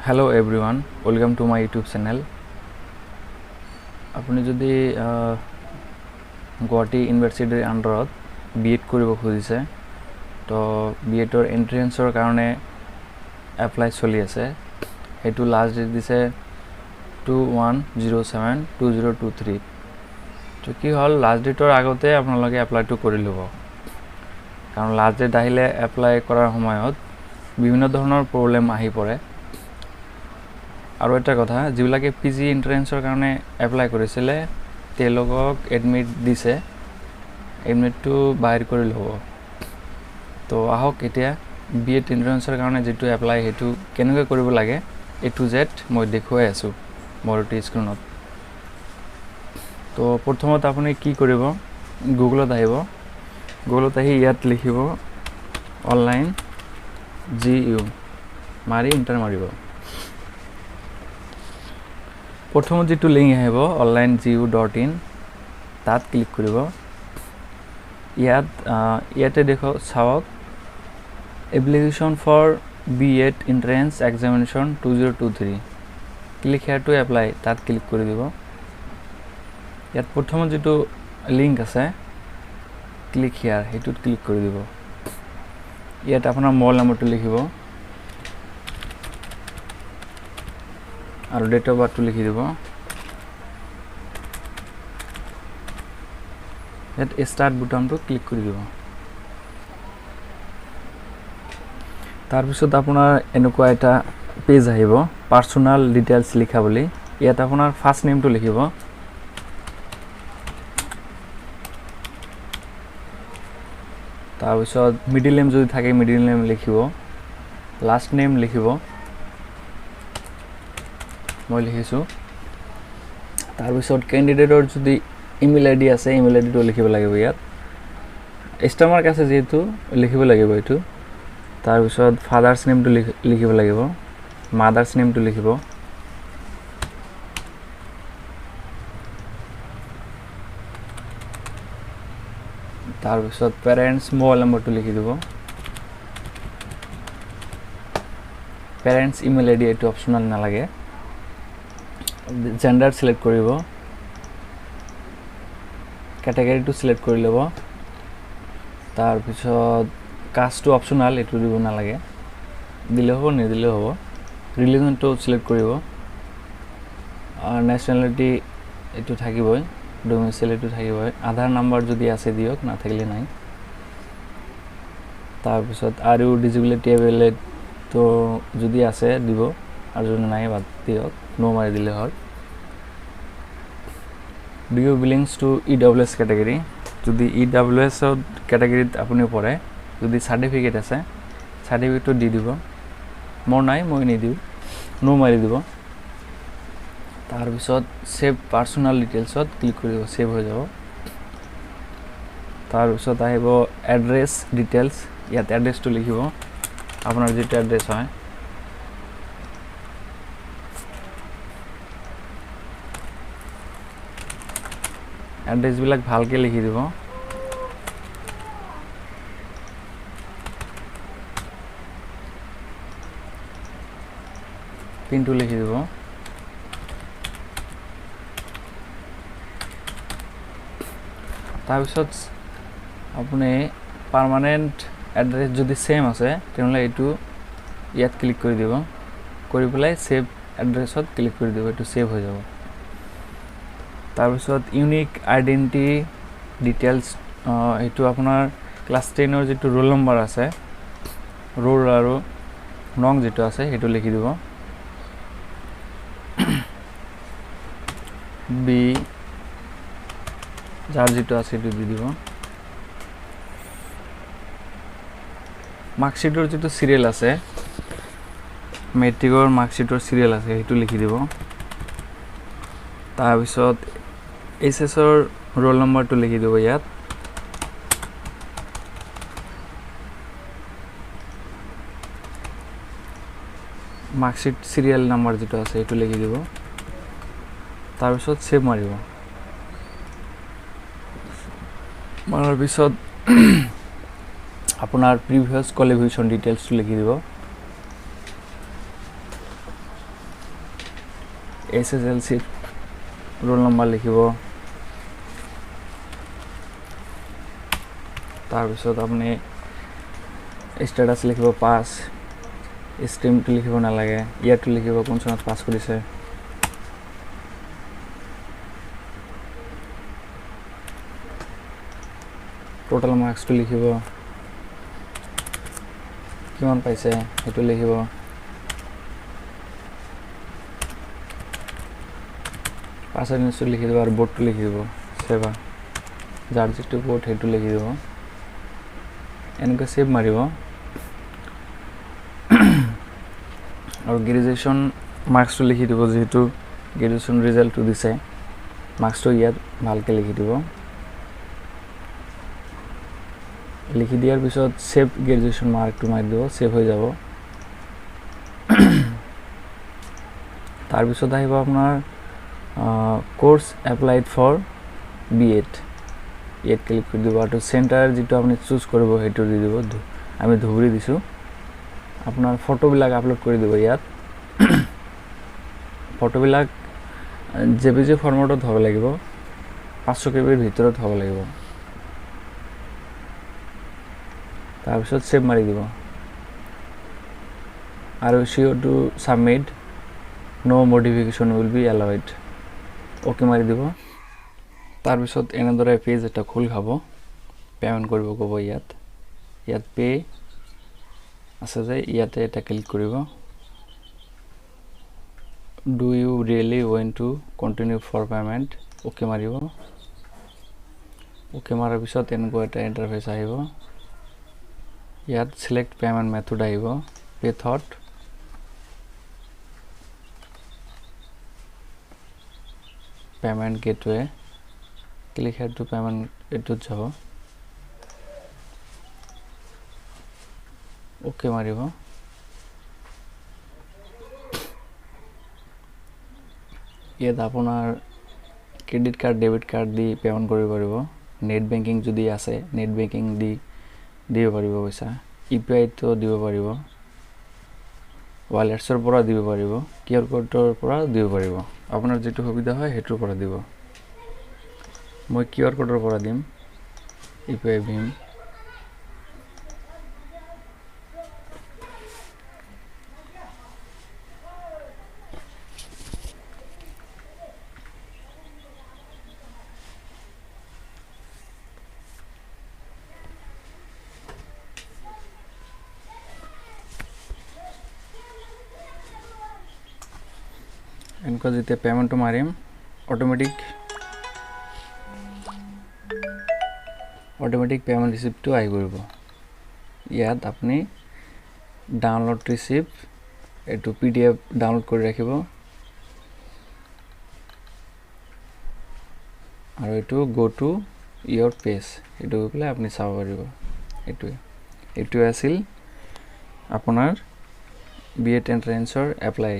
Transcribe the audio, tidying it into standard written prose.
Hello everyone, welcome to my YouTube channel. আপুনি যদি গুৱাহাটী ইউনিভাৰ্চিটিৰ আন্ডাৰত b.ed কৰিব খুজিছে তো b.ed ৰ এন্ট্ৰেন্সৰ কাৰণে এপ্লাই চলি আছে হেতু লাষ্ট ডেট দিছে 21072023 তো কি হল লাষ্ট ডেটৰ আগতে আপোনালোকে এপ্লাইটো কৰি লব কাৰণ লাষ্ট ডেট আহিলে এপ্লাই কৰাৰ সময়ত বিভিন্ন ধৰণৰ প্ৰবলেম আহি পৰে আৰু এটা কথা যিবিলাকে পিজি এন্ট্ৰেন্সৰ কাৰণে এপ্লাই কৰিছিলে তেওঁলোকক এডমিট দিছে এডমিটটো বাহিৰ কৰি ল'ব তো আহক এতিয়া b.ed এন্ট্ৰেন্সৰ কাৰণে যেটো এপ্লাই হেতু কেনেকৈ কৰিব লাগে A to Z মই দেখুৱাই আছো মোৰ স্ক্ৰীনত তো প্ৰথমতে আপুনি কি কৰিব গুগলত আহিব গুগলত আহি ইয়াত লিখিব অনলাইন GU মাৰি এন্টাৰ মাৰিব প্ৰথম যেটো লিংক আহিব onlinegu.in তাত ক্লিক কৰিব ইয়াতে দেখো চাওক application for b.ed entrance examination 2023 click here to apply তাত ক্লিক কৰি দিব ইয়াত প্ৰথম যেটো লিংক আছে ক্লিক here হেতুত ক্লিক কৰি দিব ইয়াত আপোনাৰ মোবাইল নম্বৰটো লিখিব আৰু ডেট অফ বাৰ্থ লিখি দিব ইয়াত স্টাৰ্ট বুটামটো ক্লিক কৰি দিব তাৰ পিছত আপোনাৰ এনেকুৱা এটা পেজ আহিব পাৰ্সোনাল ডিটেইলছ লিখা বুলি ইয়াত আপোনাৰ ফাৰ্স্ট নেমটো লিখিব তাৰ পিছত মিডল নেম যদি থাকে মিডল নেম লিখিব লাষ্ট নেম লিখিব মই লিখিছো তাৰ পিছত ক্যান্ডিডেটৰ যদি ইমেইল আইডি আছে ইমেইল আইডিটো লিখিব লাগিব ইয়াত স্টাৰ মাৰ্ক আছে যেহেতু লিখিব লাগিব এটো তাৰ পিছত ফাদাৰস নেমটো লিখিব লাগিব মাদাৰস নেমটো লিখিব তাৰ পিছত পেৰেন্টস মোবাইল নম্বৰটো লিখি দিব পেৰেন্টস ইমেইল আইডি এটো অপচনাল নালাগে জেন্ডাৰ সিলেক্ট কৰিব ক্যাটাগৰীটো সিলেক্ট কৰি লব তাৰ পিছত কাস্টটো অপচনাল এটো দিব নালাগে দিলে হ'ব নিদিলে হ'ব ৰিলিজনটো সিলেক্ট কৰিব আৰু নেশনালিটি এটো থাকিবই ডোমিসাইলটো থাকিবই আধাৰ নাম্বাৰ যদি আছে দিয়ক না থাকিলে নাই তাৰ পিছত আৰু ডিসেবিলিটি এভেলেট তো যদি আছে দিব আৰু যদি নাই বাদ দিয়ক নো মাৰি দিলে হ'ল Do you belongs to EWS category যদি EWS category আপুনি পৰে যদি সাৰ্টিফিকেট আছে সাৰ্টিফিকেটটো দি দিব মোৰ নাই মই নি দিও নো মাৰি দিব তাৰ পিছত সেভ পাৰ্সোনাল ডিটেইলছত ক্লিক কৰিব সেভ হৈ যাব তাৰ পিছত আহিব এড্ৰেছ ডিটেইলছ ইয়াত এড্ৰেছটো লিখিব আপোনাৰ যেটো এড্ৰেছ হয় এড্ৰেছ বিলাক ভালকে লিখি দিব পিনটো লিখি দিব তাৰপিছত আপুনি পাৰ্মানেন্ট এড্ৰেছ যদি সেম আছে তেনলে এটো ইয়াত ক্লিক কৰি দিব কৰি পেলাই সেভ এড্ৰেছত ক্লিক কৰি দিব এটো সেভ হৈ যাব তাৰপিছত ইউনিক আইডেন্টিটি ডিটেইলছ এটো আপোনাৰ ক্লাস 10 ৰ যেটো ৰোল নম্বৰ আছে ৰোল আৰু নং যেটো আছে হেতু লিখি দিব বি যাৰ যেটো আছে এটো দি দিব মাৰ্কশিটৰ যেটো সিৰিয়াল আছে মেট্ৰিকৰ মাৰ্কশিটৰ সিৰিয়াল আছে হেতু লিখি দিব তাৰ পিছত এসএছৰ ৰোল নম্বৰটো লিখি দিব ইয়াত মাৰ্কশিট সিৰিয়াল নাম্বাৰ যেটো আছে এটো লিখি দিব তাৰ পিছত সেভ মাৰিব মাৰাৰ পিছত আপোনাৰ প্ৰিভিয়াস কোৱালিফিকেশন ডিটেইলছটো লিখি দিব SSLC ৰোল নম্বৰ লিখিব তাৰ পিছত আপুনি ষ্টেটাছ লিখিব পাস স্ট্ৰীমটো লিখিব নালাগে ইয়াৰটো লিখিব কোন চনত পাস কৰিছে টোটাল মাৰ্কসটো লিখিব কিমান পাইছে সেইটো লিখিব পাৰ্চেন্টেজটো লিখি দিব আৰু বোৰ্ডটো লিখি দিব সেৱা যাৰ যিটো বোৰ্ড সেইটো লিখি দিব এনেকৈ সেভ মাৰিব আৰু গ্ৰেজুৱেশ্যন মাৰ্কসটো লিখি দিব যেহেতু গ্ৰেজুৱেশ্যন ৰিজাল্টটো দিছে মাৰ্কসটো ইয়াত ভালকে লিখি দিব লিখি দিয়াৰ পিছত সেভ গ্ৰেজুৱেশ্যন মাৰ্কটো মাৰি দিব সেভ হৈ যাব তাৰ পিছত আহিব আপোনাৰ কোৰ্স অ্যাপ্লাইড ফৰ b.ed ইয়াত ক্লিক কৰি দিব আৰু সেন্টাৰ যেটো আপুনি চুজ কৰিব হেতু দি দিব আমি ধুবুৰী দিছো আপোনাৰ ফটোবিলাক আপলোড কৰি দিব ইয়াত ফটোবিলাক JPG ফৰম্যাটত হ'ব লাগিব 500 KB ভিতৰত হ'ব লাগিব তাৰ পিছত সেভ মাৰি দিব আৰু sure to submit no modification will be allowed okay মাৰি দিব তাৰ পিছত এনেদৰে পেজ এটা খোল খাব পেমেন্ট কৰিব ক'ব ইয়াত পে আছে যে ইয়াতে এটা ক্লিক কৰিব do you really want to continue for payment okay মাৰিব ওকে মাৰাৰ পিছত এনেকুৱা এটা ইন্টাৰফেস আহিব ইয়াত select payment method আহিব method payment gateway click here to payment etu যাব ওকে মাৰিব ইয়াত আপোনাৰ ক্ৰেডিট কাৰ্ড ডেবিট কাৰ্ড দি পেমেন্ট কৰিব পাৰিব নেট বেংকিং যদি আছে নেট বেংকিং দি দিব পাৰিব পইচা ইউপিআই তো দিব পাৰিব ওয়ালেটছৰ পৰা দিব পাৰিব কিউআৰ কোডৰ পৰা দিব পাৰিব আপোনাৰ যেটো সুবিধা হয় হেতুৰ পৰা দিব মই কিউআৰ কোডৰ পৰা দিম ইউপিআই ভীম इनको जिते पेमेंट मारिम ऑटोमेटिक पेमेंट रिसिप्ट तो आई गइबो यात अपनी डाउनलोड रिसिप्ट एटु पीडीएफ डाउनलोड কৰি ৰাখিব আৰু এটু গো টু ইয়োৰ পেজ এটু গলে আপনি চাব পাৰিব এটু আছিল আপোনাৰ B.ed এন্ট্ৰেন্সৰ এপ্লাই